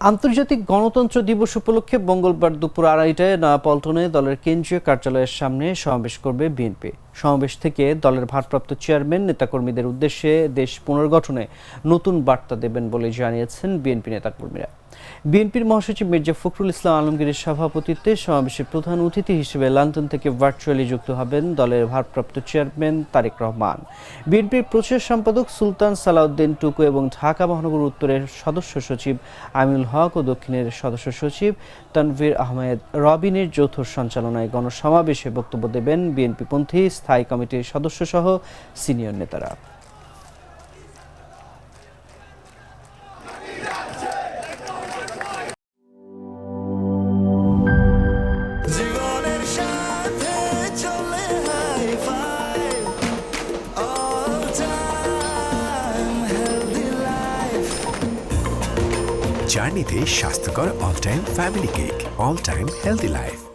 আন্তর্জাতিক গণতন্ত্র দিবস উপলক্ষে মঙ্গলবার দুপুর 2:30টায় নয়াপল্টনে দলের কেন্দ্রীয় কার্যালয়ের সামনে সমাবেশ করবে বিএনপি। সমাবেশ থেকে দলের ভারপ্রাপ্ত চেয়ারম্যান নেতাকর্মীদের উদ্দেশ্যে দেশ পুনর্গঠনে নতুন বার্তা দেবেন বলে জানিয়েছেন বিএনপি নেতাকর্মীরা। বিএনপির মহাসচিব মির্জা ফখরুল ইসলাম আলমগীরের সভাপতিত্বে সমাবেশে প্রধান অতিথি হিসেবে লন্ডন থেকে ভার্চুয়ালি যুক্ত হবেন দলের ভারপ্রাপ্ত চেয়ারম্যান তারেক রহমান। বিএনপির প্রচার সম্পাদক সুলতান সালাউদ্দিন টুকু এবং ঢাকা মহানগর উত্তরের সদস্য সচিব আমিনুল হক ও দক্ষিণের সদস্য সচিব তানভীর আহমেদ রবিনের যৌথ সঞ্চালনায় গণসমাবেশে বক্তব্য দেবেন বিএনপিপন্থী স্থায়ী কমিটির সদস্যসহ সিনিয়র নেতারা। জার্নিতে স্বাস্থ্যকর all time family cake, all time healthy life.